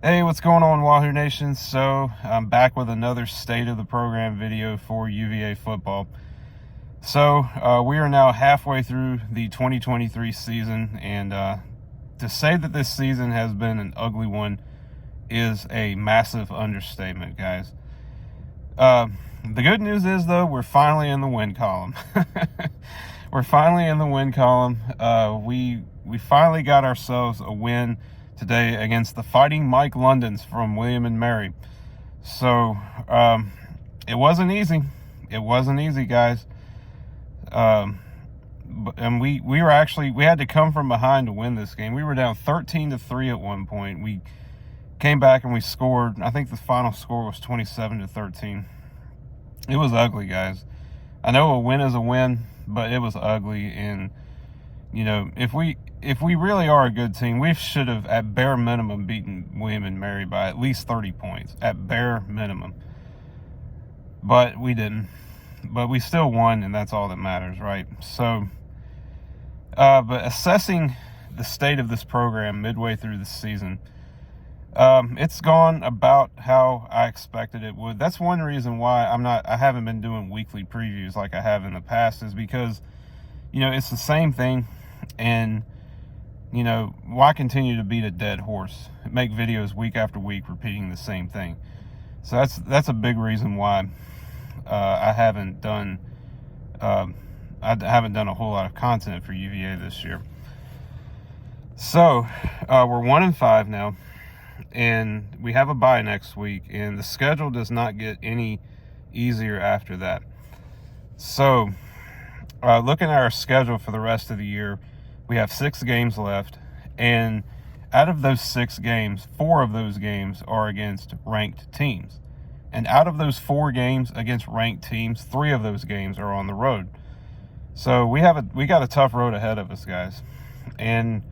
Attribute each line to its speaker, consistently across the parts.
Speaker 1: Hey, what's going on, Wahoo Nation? So, I'm back with another State of the Program video for UVA football. So, we are now halfway through the 2023 season, and to say that this season has been an ugly one is a massive understatement, guys. The good news is, though, we're finally in the win column. We're finally in the win column. We finally got ourselves a win today against the Fighting Mike Londons from William and Mary. So it wasn't easy. It wasn't easy, guys. And we had to come from behind to win this game. We were down 13-3 at one point. We came back and we scored. I think the final score was 27-13. It was ugly, guys. I know a win is a win, but it was ugly. And you know, if we really are a good team, we should have, at bare minimum, beaten William and Mary by at least 30 points, at bare minimum. But we didn't. But we still won, and that's all that matters, right? So, but assessing the state of this program midway through the season, it's gone about how I expected it would. That's one reason why I haven't been doing weekly previews like I have in the past, is because, you know, it's the same thing. And, you know, why continue to beat a dead horse? Make videos week after week repeating the same thing. So that's a big reason why I haven't done a whole lot of content for UVA this year. So we're 1-5 now, and we have a bye next week, and the schedule does not get any easier after that. So looking at our schedule for the rest of the year, we have 6 games left, and out of those 6 games, 4 of those games are against ranked teams. And out of those 4 games against ranked teams, 3 of those games are on the road. So we got a tough road ahead of us, guys. And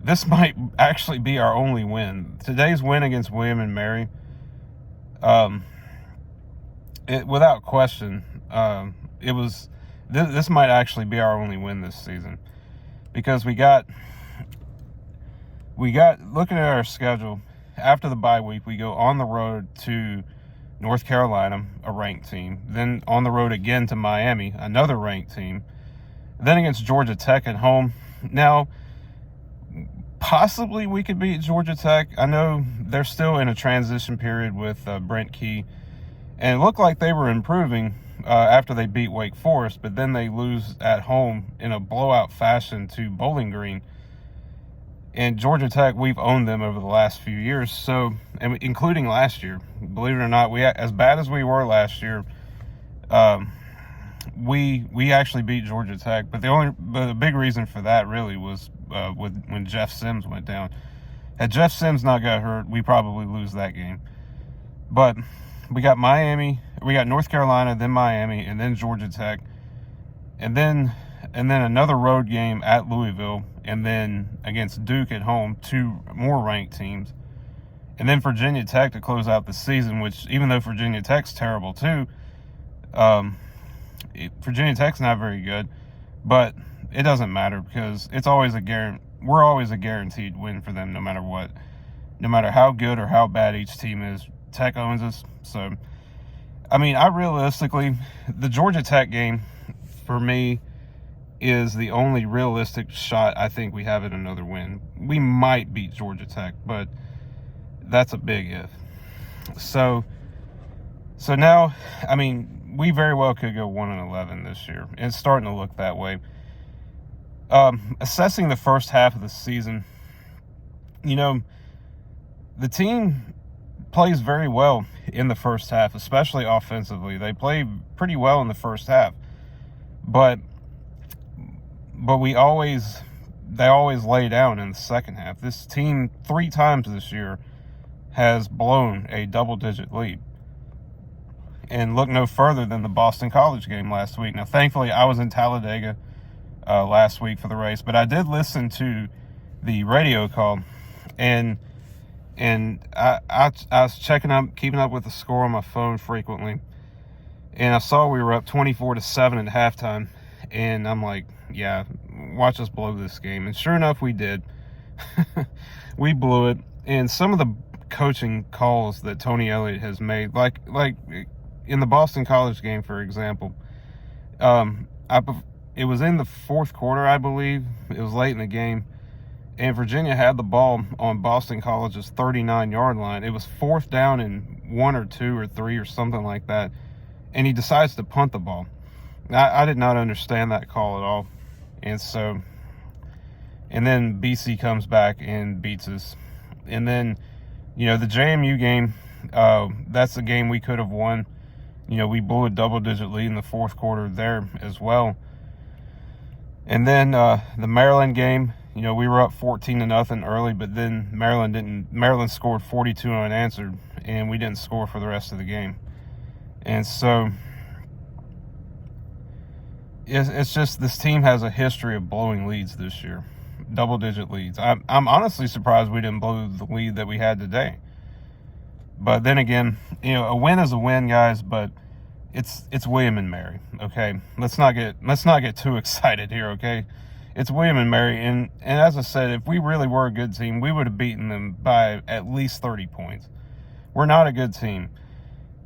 Speaker 1: this might actually be our only win. Today's win against William and Mary, without question, this might actually be our only win this season. Because we got looking at our schedule, after the bye week, we go on the road to North Carolina, a ranked team, then on the road again to Miami, another ranked team, then against Georgia Tech at home. Now, possibly we could beat Georgia Tech. I know they're still in a transition period with Brent Key, and it looked like they were improving after they beat Wake Forest, but then they lose at home in a blowout fashion to Bowling Green. And Georgia Tech, we've owned them over the last few years, so, and including last year. Believe it or not, as bad as we were last year, we actually beat Georgia Tech. But the big reason for that really was when Jeff Sims went down. Had Jeff Sims not got hurt, we probably lose that game. But we got North Carolina, then Miami, and then Georgia Tech, and then another road game at Louisville, and then against Duke at home, 2 more ranked teams, and then Virginia Tech to close out the season. Which, even though Virginia Tech's terrible too, Virginia Tech's not very good, but it doesn't matter because we're always a guaranteed win for them, no matter what, no matter how good or how bad each team is. Tech owns us. So, I mean, the Georgia Tech game, for me, is the only realistic shot I think we have at another win. We might beat Georgia Tech, but that's a big if. So now, I mean, we very well could go 1-11 this year. It's starting to look that way. Assessing the first half of the season, you know, the team plays very well in the first half, especially offensively. They play pretty well in the first half, but they always lay down in the second half. This team 3 times this year has blown a double-digit lead, and look no further than the Boston College game last week. Now, thankfully, I was in Talladega last week for the race, but I did listen to the radio call, and I was keeping up with the score on my phone frequently, and I saw we were up 24-7 at halftime, and I'm like, yeah, watch us blow this game. And sure enough, we did. We blew it, and some of the coaching calls that Tony Elliott has made, like in the Boston College game, for example. It was in the fourth quarter, I believe. It was late in the game, and Virginia had the ball on Boston College's 39-yard line. It was fourth down and 1 or 2 or 3 or something like that, and he decides to punt the ball. I did not understand that call at all, and then BC comes back and beats us. And then, the JMU game, that's a game we could have won. We blew a double-digit lead in the fourth quarter there as well. And then the Maryland game, we were up 14-0 early, but then Maryland scored 42 unanswered, and we didn't score for the rest of the game. And so it's just, this team has a history of blowing leads this year, double-digit leads. I'm honestly surprised we didn't blow the lead that we had today. But then again, a win is a win, guys. But it's William and Mary. Okay, let's not get too excited here. Okay, it's William and Mary, and as I said, if we really were a good team, we would have beaten them by at least 30 points. We're not a good team.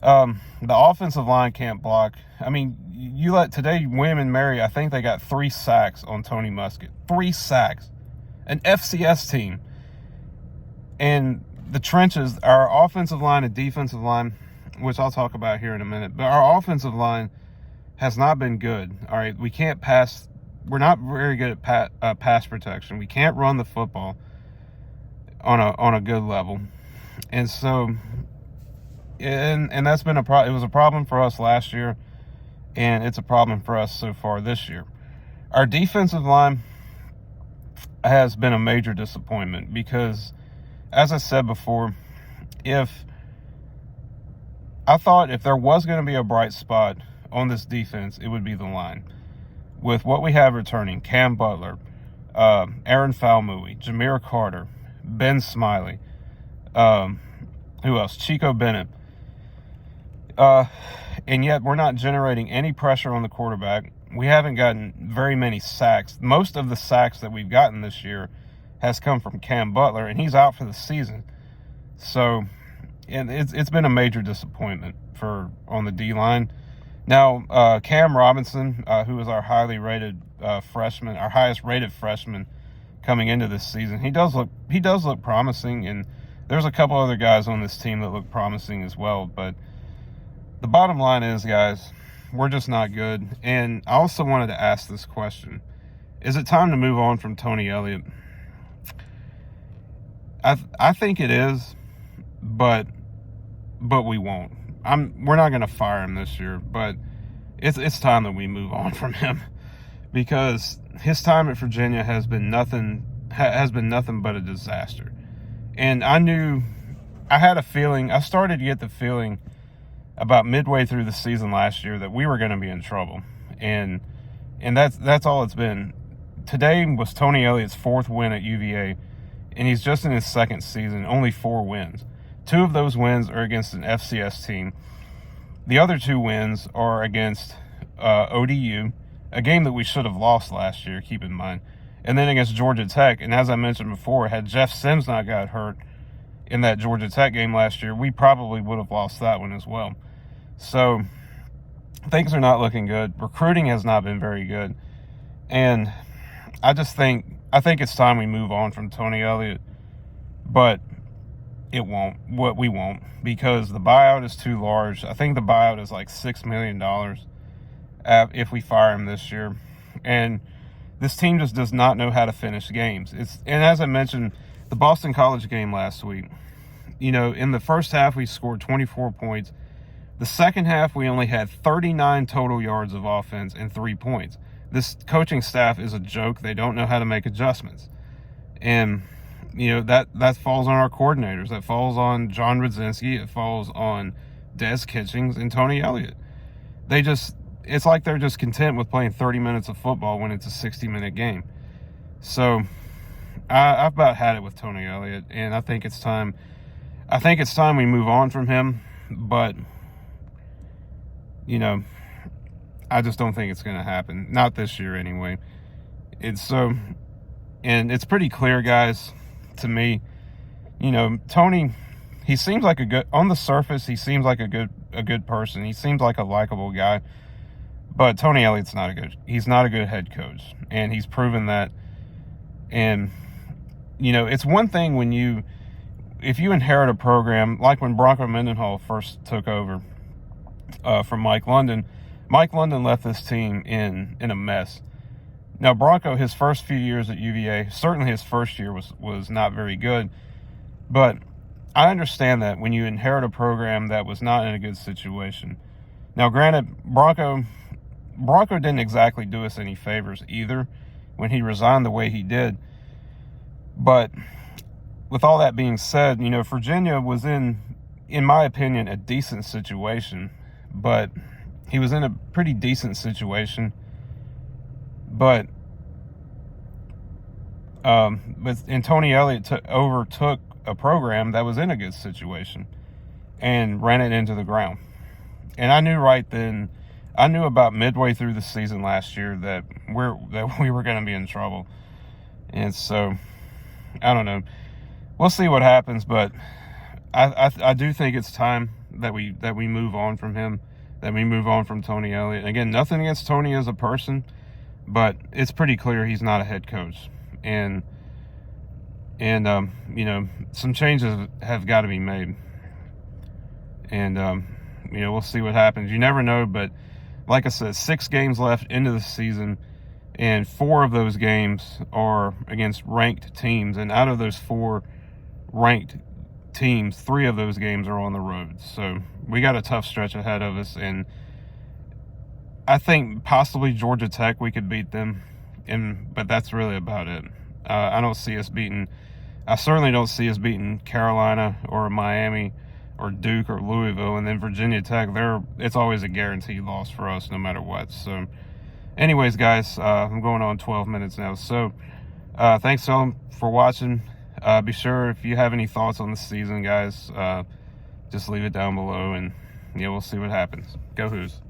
Speaker 1: The offensive line can't block. I mean, today, William and Mary, I think they got 3 sacks on Tony Muskett. 3 sacks. An FCS team. And the trenches, our offensive line and defensive line, which I'll talk about here in a minute, but our offensive line has not been good. All right, we can't pass. We're not very good at pass protection. We can't run the football on a good level. And so, and that's been it was a problem for us last year, and it's a problem for us so far this year. Our defensive line has been a major disappointment because, as I said before, I thought if there was going to be a bright spot on this defense, it would be the line. With what we have returning, Cam Butler, Aaron Falmouy, Jameer Carter, Ben Smiley, who else? Chico Bennett. And yet we're not generating any pressure on the quarterback. We haven't gotten very many sacks. Most of the sacks that we've gotten this year has come from Cam Butler, and he's out for the season. So, and it's been a major disappointment on the D-line. Now, Cam Robinson, who is our highly rated freshman, our highest rated freshman coming into this season, he does look promising, and there's a couple other guys on this team that look promising as well. But the bottom line is, guys, we're just not good. And I also wanted to ask this question: is it time to move on from Tony Elliott? I think it is, but we won't. We're not going to fire him this year, but it's time that we move on from him, because his time at Virginia has been nothing but a disaster. And I had a feeling, I started to get the feeling about midway through the season last year that we were going to be in trouble. And that's all it's been. Today was Tony Elliott's 4th win at UVA, and he's just in his 2nd season, only 4 wins. 2 of those wins are against an FCS team. The other 2 wins are against ODU, a game that we should have lost last year, keep in mind, and then against Georgia Tech. And as I mentioned before, had Jeff Sims not got hurt in that Georgia Tech game last year, we probably would have lost that one as well. So things are not looking good. Recruiting has not been very good. And I think it's time we move on from Tony Elliott. But we won't, because the buyout is too large. I think the buyout is like $6 million if we fire him this year. And this team just does not know how to finish games. And as I mentioned, the Boston College game last week, in the first half we scored 24 points. The second half we only had 39 total yards of offense and 3 points. This coaching staff is a joke. They don't know how to make adjustments. And that falls on our coordinators. That falls on John Radzinski. It falls on Des Kitchings and Tony Elliott. It's like they're just content with playing 30 minutes of football when it's a 60-minute game. So I've about had it with Tony Elliott, and I think it's time we move on from him. But I just don't think it's going to happen. Not this year anyway. And it's pretty clear, guys, to me, Tony he seems like on the surface, he seems like a good person. He seems like a likable guy. But Tony Elliott's he's not a good head coach. And he's proven that. And, it's one thing if you inherit a program, like when Bronco Mendenhall first took over from Mike London. Mike London left this team in a mess. Now, Bronco, his first few years at UVA, certainly his first year was not very good. But I understand that when you inherit a program that was not in a good situation. Now, granted, Bronco didn't exactly do us any favors either when he resigned the way he did. But with all that being said, Virginia was in my opinion, a decent situation. But he was in a pretty decent situation. But Tony Elliott overtook a program that was in a good situation and ran it into the ground. And I knew about midway through the season last year that we were going to be in trouble. And so, I don't know. We'll see what happens, but I do think it's time that we move on from him, that we move on from Tony Elliott. Again, nothing against Tony as a person, but it's pretty clear he's not a head coach. And some changes have got to be made. And, we'll see what happens. You never know, but like I said, 6 games left into the season, and 4 of those games are against ranked teams. And out of those 4 ranked teams, 3 of those games are on the road. So we got a tough stretch ahead of us, and I think possibly Georgia Tech, we could beat them, but that's really about it. I certainly don't see us beating Carolina or Miami or Duke or Louisville. And then Virginia Tech, it's always a guaranteed loss for us no matter what. So anyways, guys, I'm going on 12 minutes now. So thanks all for watching. Be sure, if you have any thoughts on the season, guys, just leave it down below, and we'll see what happens. Go Hoos.